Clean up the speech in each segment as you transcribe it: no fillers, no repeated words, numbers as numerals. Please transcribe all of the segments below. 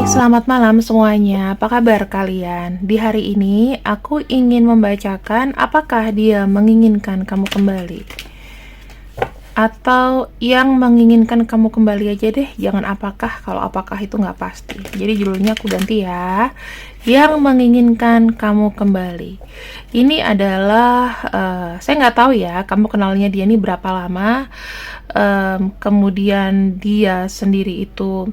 Selamat malam semuanya, apa kabar kalian? Di hari ini aku ingin membacakan apakah dia menginginkan kamu kembali. Atau yang menginginkan kamu kembali aja deh, jangan apakah, kalau apakah itu nggak pasti. Jadi judulnya aku ganti ya, yang menginginkan kamu kembali. Ini adalah, saya nggak tahu ya, kamu kenalnya dia ini berapa lama, kemudian dia sendiri itu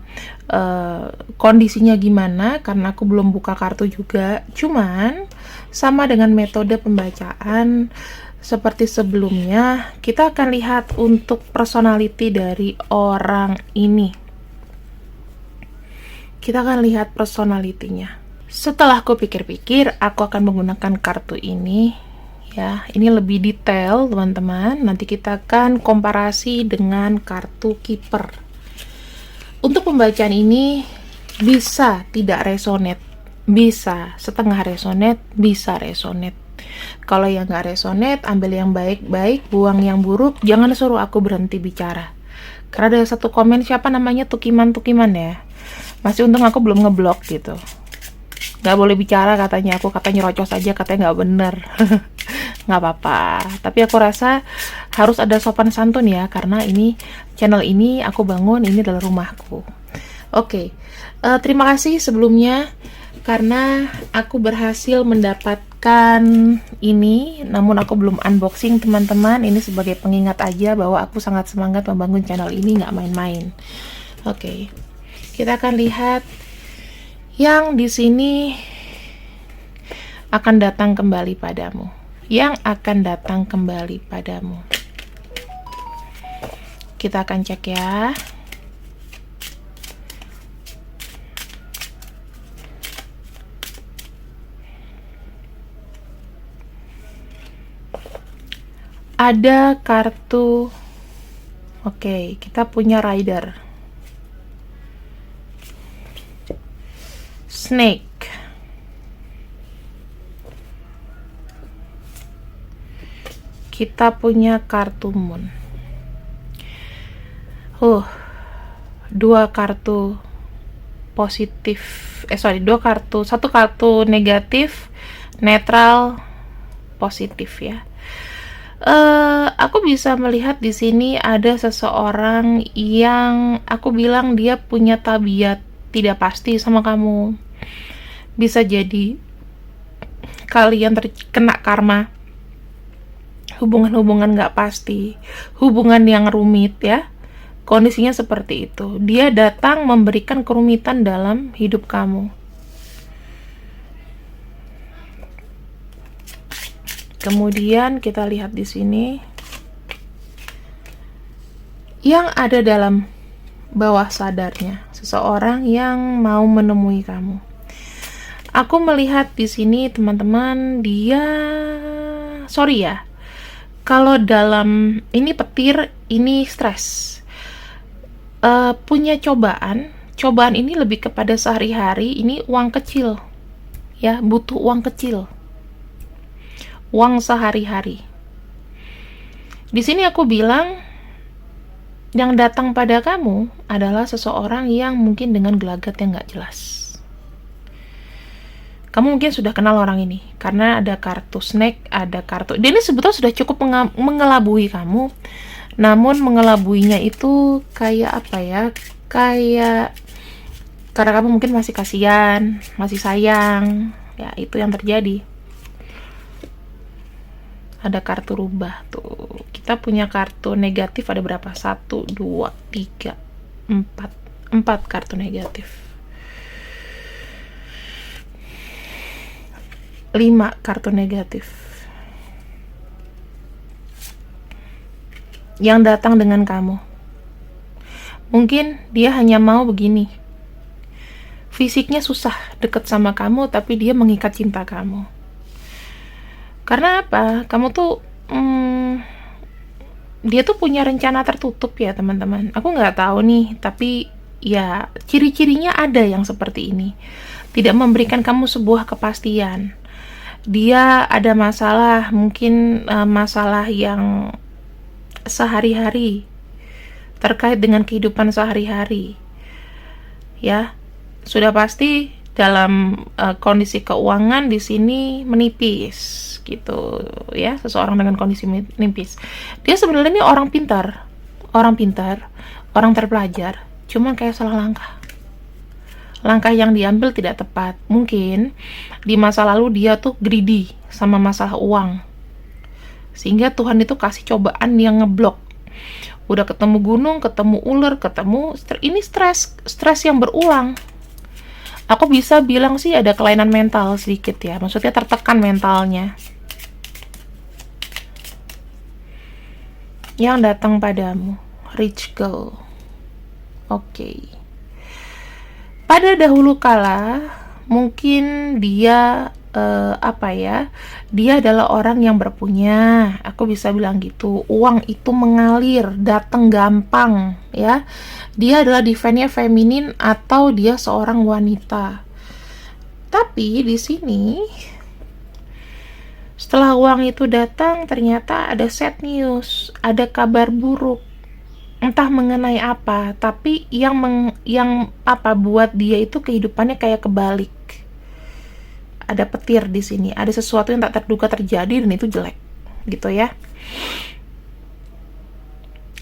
kondisinya gimana, karena aku belum buka kartu juga. Cuman sama dengan metode pembacaan seperti sebelumnya, kita akan lihat untuk personality dari orang ini. Kita akan lihat personality-nya. Setelah aku pikir-pikir, aku akan menggunakan kartu ini. Ya, ini lebih detail, teman-teman. Nanti kita akan komparasi dengan kartu Keeper. Untuk pembacaan ini bisa tidak resonate, bisa setengah resonate, bisa resonate. Kalau yang nggak resonate, ambil yang baik-baik, buang yang buruk. Jangan suruh aku berhenti bicara. Karena ada satu komen, siapa namanya Tukiman ya. Masih untung aku belum ngeblok gitu. Nggak boleh bicara katanya, aku katanya nyerocos aja, katanya nggak bener. Nggak apa-apa. Tapi aku rasa harus ada sopan santun ya, karena ini channel ini aku bangun, ini adalah rumahku. Oke, terima kasih sebelumnya karena aku berhasil mendapatkan ini, namun aku belum unboxing teman-teman. Ini sebagai pengingat aja bahwa aku sangat semangat membangun channel ini, nggak main-main. Oke, kita akan lihat yang di sini akan datang kembali padamu. Yang akan datang kembali padamu. Kita akan cek ya. Ada kartu. Oke, kita punya rider. Snake. Kita punya kartu moon. Dua kartu positif. Satu kartu negatif, netral, positif ya. Aku bisa melihat di sini ada seseorang yang aku bilang dia punya tabiat tidak pasti sama kamu. Bisa jadi kalian terkena karma, hubungan-hubungan gak pasti, hubungan yang rumit ya. Kondisinya seperti itu. Dia datang memberikan kerumitan dalam hidup kamu. Kemudian kita lihat di sini yang ada dalam bawah sadarnya, seseorang yang mau menemui kamu. Aku melihat di sini teman-teman, dia sorry ya. Kalau dalam ini petir, ini stres. Punya cobaan ini lebih kepada sehari-hari, ini uang kecil. Ya, butuh uang kecil. Uang sehari-hari. Di sini aku bilang yang datang pada kamu adalah seseorang yang mungkin dengan gelagat yang gak jelas. Kamu mungkin sudah kenal orang ini karena ada kartu snake, ada kartu. Dia ini sebetulnya sudah cukup mengelabui kamu. Namun mengelabuinya itu kayak apa ya? Kayak karena kamu mungkin masih kasihan, masih sayang. Ya, itu yang terjadi. Ada kartu rubah tuh. Kita punya kartu negatif ada berapa? 1, 2, 3, 4 kartu negatif. 5 kartu negatif. Yang datang dengan kamu. Mungkin dia hanya mau begini. Fisiknya susah deket sama kamu, tapi dia mengikat cinta kamu. Karena apa? Kamu tuh dia tuh punya rencana tertutup ya teman-teman. Aku nggak tahu nih, tapi ya ciri-cirinya ada yang seperti ini. Tidak memberikan kamu sebuah kepastian. Dia ada masalah, mungkin masalah yang sehari-hari, terkait dengan kehidupan sehari-hari. Ya, sudah pasti dalam kondisi keuangan di sini menipis gitu ya, seseorang dengan kondisi menipis. Dia sebenarnya ini orang pintar, orang terpelajar, cuman kayak salah langkah. Langkah yang diambil tidak tepat. Mungkin di masa lalu dia tuh greedy sama masalah uang, sehingga Tuhan itu kasih cobaan yang ngeblok. Udah ketemu gunung, ketemu ular, ini stres yang berulang. Aku bisa bilang sih ada kelainan mental sedikit ya, maksudnya tertekan mentalnya yang datang padamu. Rich girl. Oke. Pada dahulu kala mungkin dia dia adalah orang yang berpunya, aku bisa bilang gitu. Uang itu mengalir, datang gampang ya. Dia adalah divine-nya feminin atau dia seorang wanita. Tapi di sini setelah uang itu datang, ternyata ada sad news, ada kabar buruk. Entah mengenai apa, tapi yang buat dia itu kehidupannya kayak kebalik. Ada petir di sini, ada sesuatu yang tak terduga terjadi dan itu jelek, gitu ya.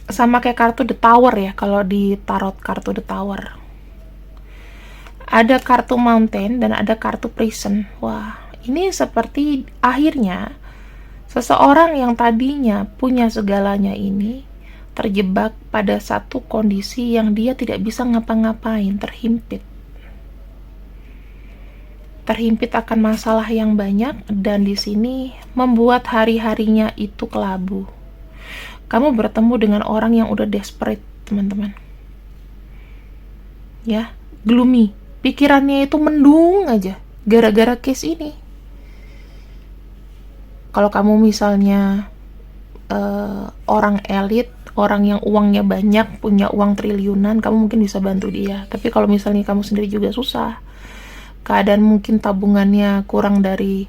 Sama kayak kartu The Tower ya, kalau di tarot kartu The Tower. Ada kartu Mountain dan ada kartu Prison. Wah, ini seperti akhirnya seseorang yang tadinya punya segalanya ini terjebak pada satu kondisi yang dia tidak bisa ngapa-ngapain, terhimpit akan masalah yang banyak, dan di sini membuat hari-harinya itu kelabu. Kamu bertemu dengan orang yang udah desperate, teman-teman. Ya, gloomy. Pikirannya itu mendung aja gara-gara case ini. Kalau kamu misalnya orang elit, orang yang uangnya banyak, punya uang triliunan, kamu mungkin bisa bantu dia. Tapi kalau misalnya kamu sendiri juga susah, keadaan mungkin tabungannya kurang dari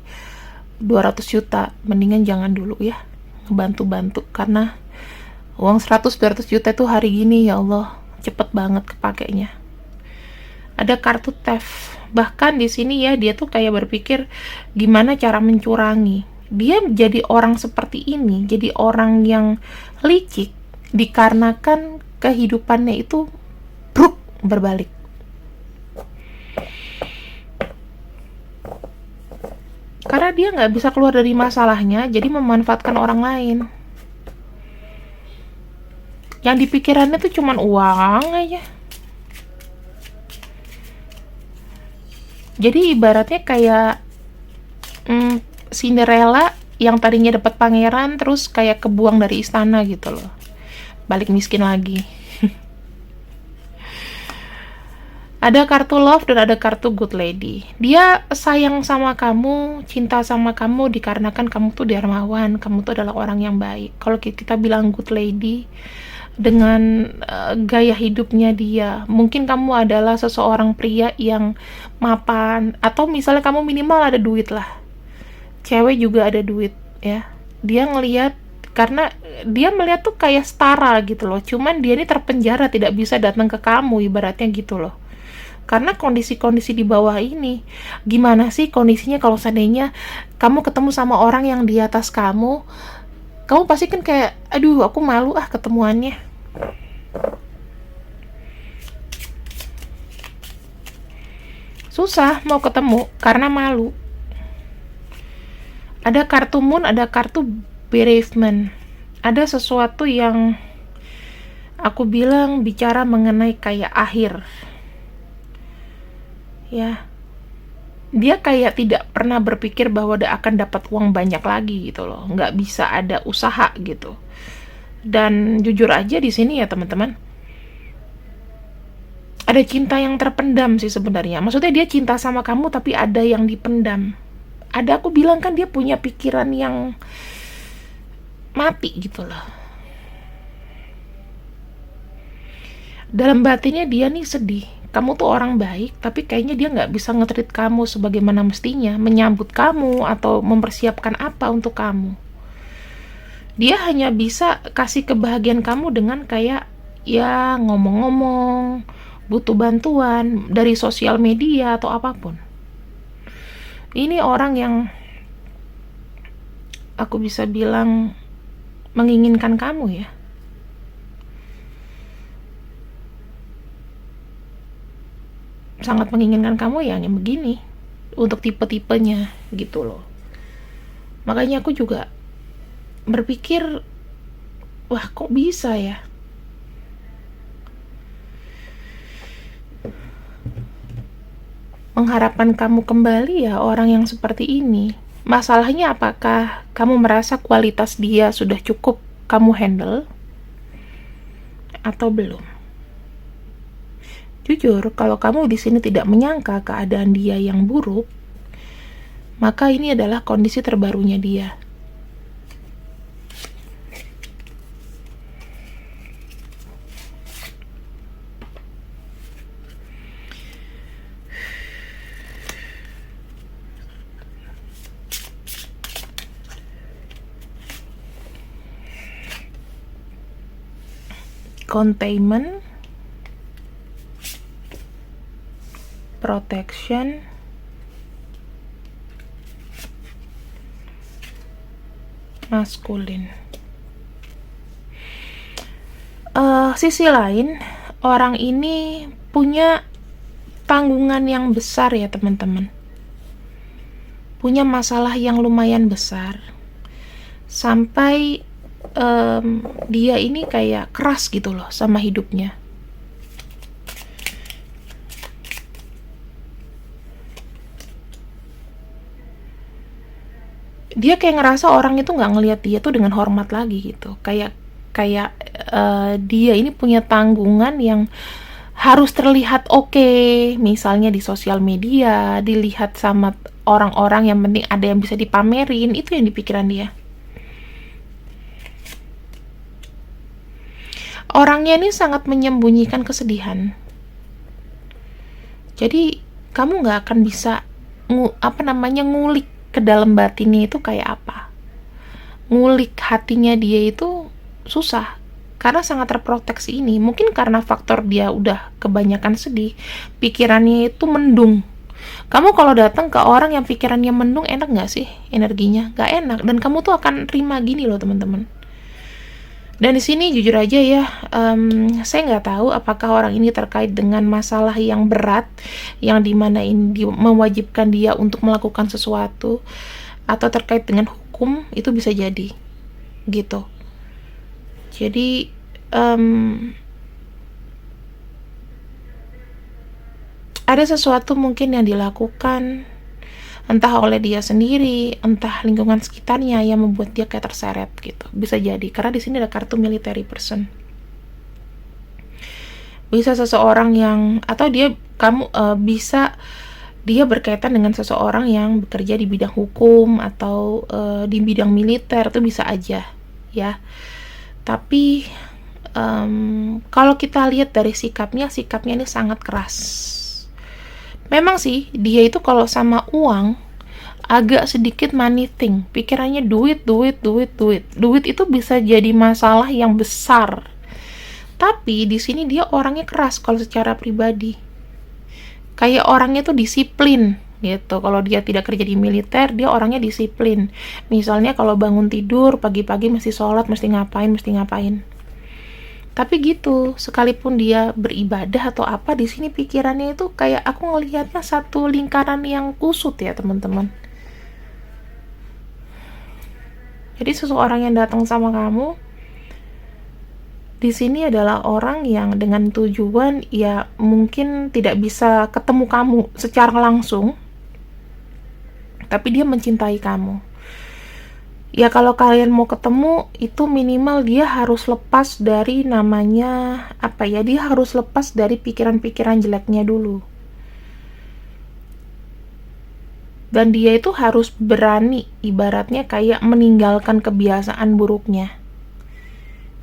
200 juta, mendingan jangan dulu ya ngebantu-bantu, karena uang 100-200 juta itu hari gini ya Allah cepet banget kepakainya. Ada kartu theft, bahkan di sini ya dia tuh kayak berpikir gimana cara mencurangi. Dia jadi orang seperti ini, jadi orang yang licik dikarenakan kehidupannya itu berbalik. Karena dia nggak bisa keluar dari masalahnya, jadi memanfaatkan orang lain. Yang dipikirannya tuh cuman uang aja. Jadi ibaratnya kayak Cinderella yang tadinya dapat pangeran terus kayak kebuang dari istana gitu loh. Balik miskin lagi. Ada kartu love dan ada kartu good lady. Dia sayang sama kamu, cinta sama kamu dikarenakan kamu tuh dermawan, kamu tuh adalah orang yang baik. Kalau kita bilang good lady, dengan gaya hidupnya dia, mungkin kamu adalah seseorang pria yang mapan, atau misalnya kamu minimal ada duit lah. Cewek juga ada duit ya. Dia ngelihat, karena dia melihat tuh kayak setara gitu loh, cuman dia ini terpenjara, tidak bisa datang ke kamu, ibaratnya gitu loh. Karena kondisi-kondisi di bawah ini, gimana sih kondisinya kalau seandainya kamu ketemu sama orang yang di atas kamu pasti kan kayak, aduh aku malu ketemuannya. Susah mau ketemu karena malu. Ada kartu moon, ada kartu bereavement. Ada sesuatu yang aku bilang bicara mengenai kayak akhir. Ya, dia kayak tidak pernah berpikir bahwa dia akan dapat uang banyak lagi gitu loh, nggak bisa ada usaha gitu. Dan jujur aja di sini ya teman-teman, ada cinta yang terpendam sih sebenarnya. Maksudnya dia cinta sama kamu tapi ada yang dipendam. Ada, aku bilang kan dia punya pikiran yang mati gitu loh. Dalam batinnya dia nih sedih. Kamu tuh orang baik, tapi kayaknya dia nggak bisa nge-treat kamu sebagaimana mestinya, menyambut kamu atau mempersiapkan apa untuk kamu. Dia hanya bisa kasih kebahagiaan kamu dengan kayak ya ngomong-ngomong, butuh bantuan dari sosial media atau apapun. Ini orang yang aku bisa bilang menginginkan kamu ya. Sangat menginginkan kamu ya, yang begini. Untuk tipe-tipenya gitu loh. Makanya aku juga berpikir, wah kok bisa ya? Mengharapkan kamu kembali ya orang yang seperti ini. Masalahnya apakah kamu merasa kualitas dia sudah cukup kamu handle atau belum? Jujur, kalau kamu di sini tidak menyangka keadaan dia yang buruk, maka ini adalah kondisi terbarunya dia. Containment, protection, maskulin. Sisi lain, orang ini punya tanggungan yang besar ya teman-teman. Punya masalah yang lumayan besar. Sampai dia ini kayak keras gitu loh sama hidupnya. Dia kayak ngerasa orang itu nggak ngelihat dia tuh dengan hormat lagi gitu. Kayak dia ini punya tanggungan yang harus terlihat oke, misalnya di sosial media, dilihat sama orang-orang, yang penting ada yang bisa dipamerin, itu yang dipikiran dia. Orangnya ini sangat menyembunyikan kesedihan. Jadi kamu nggak akan bisa ngulik ke dalam batinnya itu kayak apa. Ngulik hatinya dia itu susah karena sangat terproteksi ini. Mungkin karena faktor dia udah kebanyakan sedih, pikirannya itu mendung. Kamu kalau datang ke orang yang pikirannya mendung, enak nggak sih energinya? Nggak enak. Dan kamu tuh akan terima gini loh teman-teman. Dan di sini jujur aja ya, saya nggak tahu apakah orang ini terkait dengan masalah yang berat, yang dimana ini mewajibkan dia untuk melakukan sesuatu, atau terkait dengan hukum, itu bisa jadi, gitu. Jadi ada sesuatu mungkin yang dilakukan, entah oleh dia sendiri, entah lingkungan sekitarnya yang membuat dia kayak terseret gitu. Bisa jadi karena di sini ada kartu military person. Bisa seseorang yang, atau bisa dia berkaitan dengan seseorang yang bekerja di bidang hukum atau di bidang militer, itu bisa aja ya. Tapi kalau kita lihat dari sikapnya ini sangat keras. Memang sih, dia itu kalau sama uang agak sedikit money thing. Pikirannya duit. Duit itu bisa jadi masalah yang besar. Tapi di sini dia orangnya keras kalau secara pribadi. Kayak orangnya tuh disiplin gitu. Kalau dia tidak kerja di militer, dia orangnya disiplin. Misalnya kalau bangun tidur pagi-pagi mesti sholat, mesti ngapain. Tapi gitu, sekalipun dia beribadah atau apa, di sini pikirannya itu kayak aku ngelihatnya satu lingkaran yang kusut ya teman-teman. Jadi seseorang yang datang sama kamu di sini adalah orang yang dengan tujuan ya mungkin tidak bisa ketemu kamu secara langsung, tapi dia mencintai kamu. Ya kalau kalian mau ketemu, itu minimal dia harus lepas dari dia harus lepas dari pikiran-pikiran jeleknya dulu. Dan dia itu harus berani, ibaratnya kayak meninggalkan kebiasaan buruknya.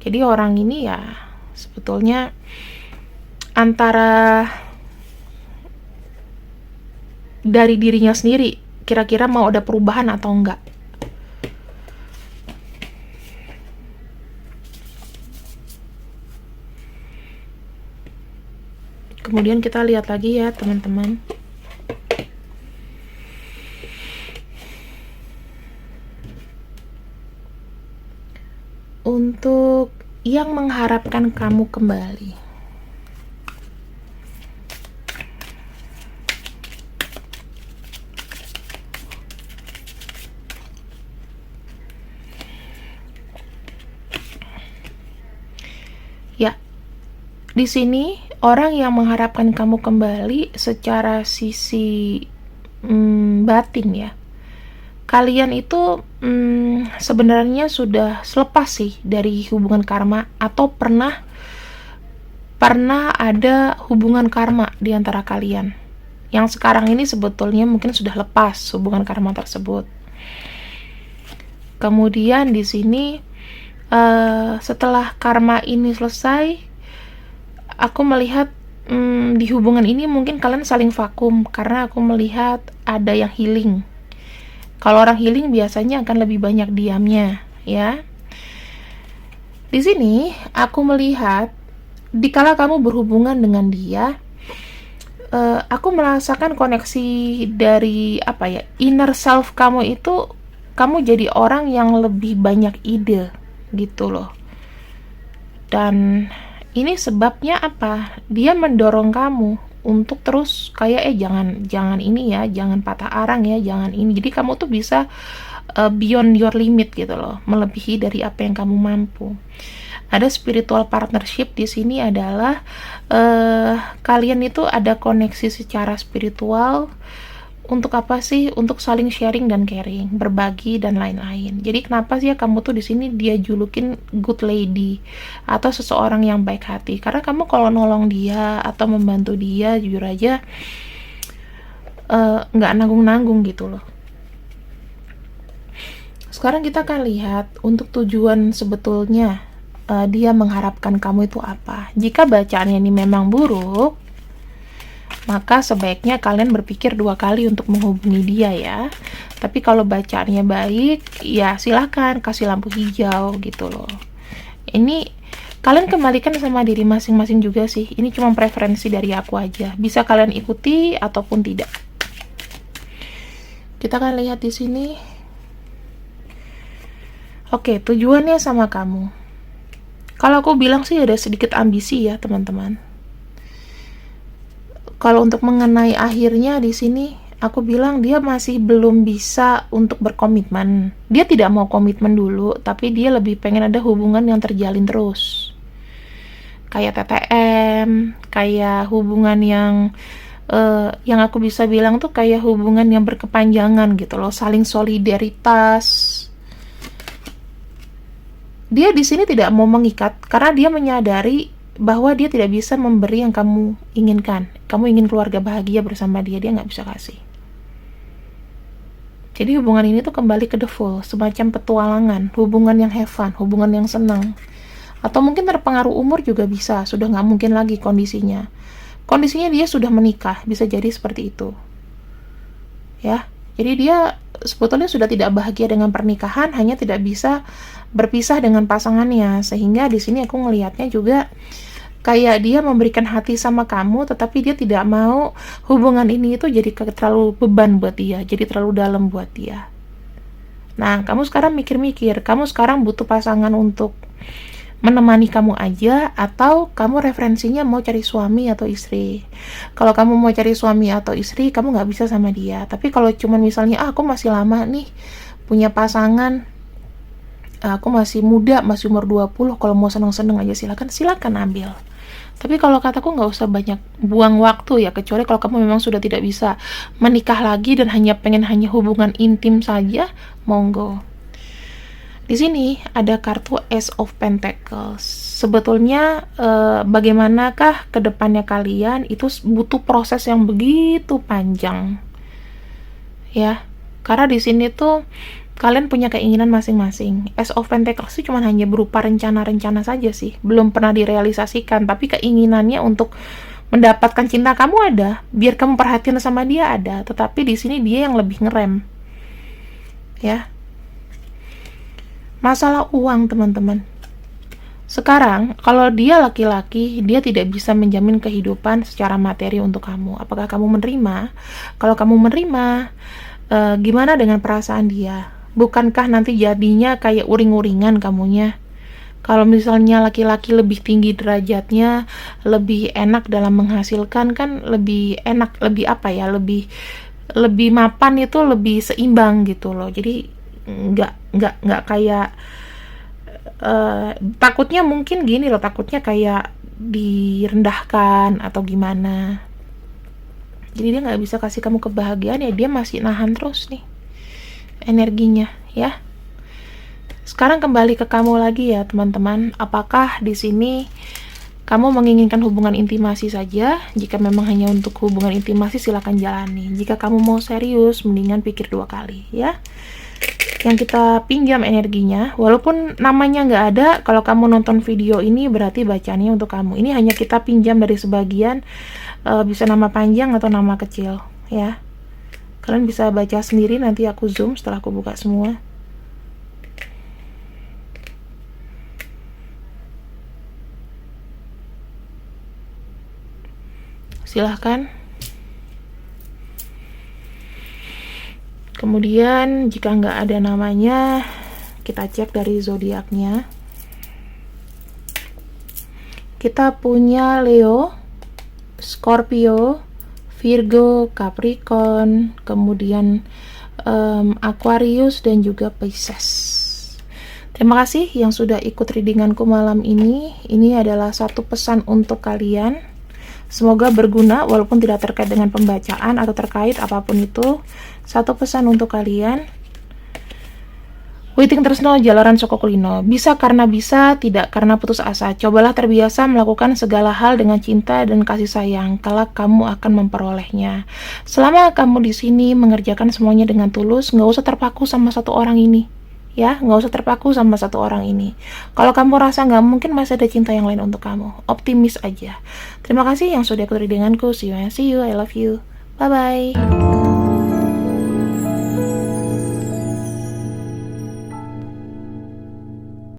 Jadi orang ini ya sebetulnya antara dari dirinya sendiri, kira-kira mau ada perubahan atau enggak. Kemudian kita lihat lagi ya teman-teman. Untuk yang mengharapkan kamu kembali. Ya, di sini orang yang mengharapkan kamu kembali secara sisi batin ya. Kalian itu sebenarnya sudah selepas sih dari hubungan karma, atau pernah ada hubungan karma di antara kalian. Yang sekarang ini sebetulnya mungkin sudah lepas hubungan karma tersebut. Kemudian di sini setelah karma ini selesai, aku melihat di hubungan ini mungkin kalian saling vakum, karena aku melihat ada yang healing. Kalau orang healing biasanya akan lebih banyak diamnya, ya. Di sini aku melihat dikala kamu berhubungan dengan dia, aku merasakan koneksi dari inner self kamu itu, kamu jadi orang yang lebih banyak ide gitu loh. Dan ini sebabnya apa? Dia mendorong kamu untuk terus kayak jangan ini ya, jangan patah arang ya, jangan ini. Jadi kamu tuh bisa beyond your limit gitu loh, melebihi dari apa yang kamu mampu. Ada spiritual partnership di sini adalah kalian itu ada koneksi secara spiritual. Untuk apa sih? Untuk saling sharing dan caring, berbagi dan lain-lain. Jadi kenapa sih ya kamu tuh di sini dia julukin good lady atau seseorang yang baik hati? Karena kamu kalau nolong dia atau membantu dia, jujur aja nggak nanggung-nanggung gitu loh. Sekarang kita akan lihat untuk tujuan sebetulnya dia mengharapkan kamu itu apa. Jika bacaannya ini memang buruk, maka sebaiknya kalian berpikir 2 kali untuk menghubungi dia ya. Tapi kalau bacaannya baik, ya silahkan kasih lampu hijau gitu loh. Ini kalian kembalikan sama diri masing-masing juga sih. Ini cuma preferensi dari aku aja. Bisa kalian ikuti ataupun tidak. Kita akan lihat di sini. Oke, tujuannya sama kamu. Kalau aku bilang sih ada sedikit ambisi ya teman-teman. Kalau untuk mengenai akhirnya di sini, aku bilang dia masih belum bisa untuk berkomitmen. Dia tidak mau komitmen dulu, tapi dia lebih pengen ada hubungan yang terjalin terus. Kayak TTM, kayak hubungan yang aku bisa bilang tuh kayak hubungan yang berkepanjangan gitu loh, saling solidaritas. Dia di sini tidak mau mengikat karena dia menyadari bahwa dia tidak bisa memberi yang kamu inginkan. Kamu ingin keluarga bahagia bersama dia nggak bisa kasih. Jadi hubungan ini tuh kembali ke the full, semacam petualangan, hubungan yang have fun, hubungan yang senang. Atau mungkin terpengaruh umur juga bisa, sudah nggak mungkin lagi kondisinya. Kondisinya dia sudah menikah, bisa jadi seperti itu. Ya, jadi dia sebetulnya sudah tidak bahagia dengan pernikahan, hanya tidak bisa berpisah dengan pasangannya. Sehingga di sini aku ngelihatnya juga kayak dia memberikan hati sama kamu, tetapi dia tidak mau hubungan ini itu jadi terlalu beban buat dia, jadi terlalu dalam buat dia. Nah, kamu sekarang mikir-mikir, kamu sekarang butuh pasangan untuk menemani kamu aja, atau kamu referensinya mau cari suami atau istri. Kalau kamu mau cari suami atau istri, kamu nggak bisa sama dia. Tapi kalau cuman misalnya, aku masih lama nih punya pasangan, aku masih muda, masih umur 20, kalau mau seneng-seneng aja silakan ambil. Tapi kalau kataku nggak usah banyak buang waktu ya, kecuali kalau kamu memang sudah tidak bisa menikah lagi dan pengen hanya hubungan intim saja, monggo. Di sini ada kartu Ace of Pentacles. Sebetulnya bagaimanakah kedepannya kalian itu butuh proses yang begitu panjang, ya. Karena di sini tuh kalian punya keinginan masing-masing. Ace of Pentacles itu cuma hanya berupa rencana-rencana saja sih, belum pernah direalisasikan. Tapi keinginannya untuk mendapatkan cinta kamu ada, biar kamu perhatian sama dia ada. Tetapi di sini dia yang lebih ngerem, ya. Masalah uang teman-teman. Sekarang, kalau dia laki-laki, dia tidak bisa menjamin kehidupan secara materi untuk kamu. Apakah kamu menerima? Kalau kamu menerima, gimana dengan perasaan dia? Bukankah nanti jadinya kayak uring-uringan kamunya? Kalau misalnya laki-laki lebih tinggi derajatnya, lebih enak dalam menghasilkan, kan lebih enak, lebih apa ya, lebih mapan, itu lebih seimbang gitu loh. Jadi nggak kayak takutnya mungkin gini loh, takutnya kayak direndahkan atau gimana. Jadi dia nggak bisa kasih kamu kebahagiaan, ya dia masih nahan terus nih energinya ya. Sekarang kembali ke kamu lagi ya teman-teman. Apakah di sini kamu menginginkan hubungan intimasi saja? Jika memang hanya untuk hubungan intimasi, silakan jalani. Jika kamu mau serius, mendingan pikir 2 kali ya. Yang kita pinjam energinya, walaupun namanya nggak ada, kalau kamu nonton video ini berarti bacanya untuk kamu. Ini hanya kita pinjam dari sebagian, bisa nama panjang atau nama kecil ya. Kalian bisa baca sendiri, nanti aku zoom setelah aku buka semua. Silahkan. Kemudian jika nggak ada namanya, kita cek dari zodiaknya. Kita punya Leo, Scorpio, Virgo, Capricorn, kemudian Aquarius dan juga Pisces. Terima kasih yang sudah ikut readinganku malam ini. Ini adalah satu pesan untuk kalian. Semoga berguna walaupun tidak terkait dengan pembacaan atau terkait apapun itu. Satu pesan untuk kalian. Witing tresno jalaran soko kulino. Bisa karena bisa, tidak karena putus asa. Cobalah terbiasa melakukan segala hal dengan cinta dan kasih sayang. Kelak kamu akan memperolehnya. Selama kamu di sini mengerjakan semuanya dengan tulus, nggak usah terpaku sama satu orang ini. Ya, nggak usah terpaku sama satu orang ini. Kalau kamu rasa nggak mungkin, masih ada cinta yang lain untuk kamu. Optimis aja. Terima kasih yang sudah ikut readinganku. See you, I love you. Bye-bye.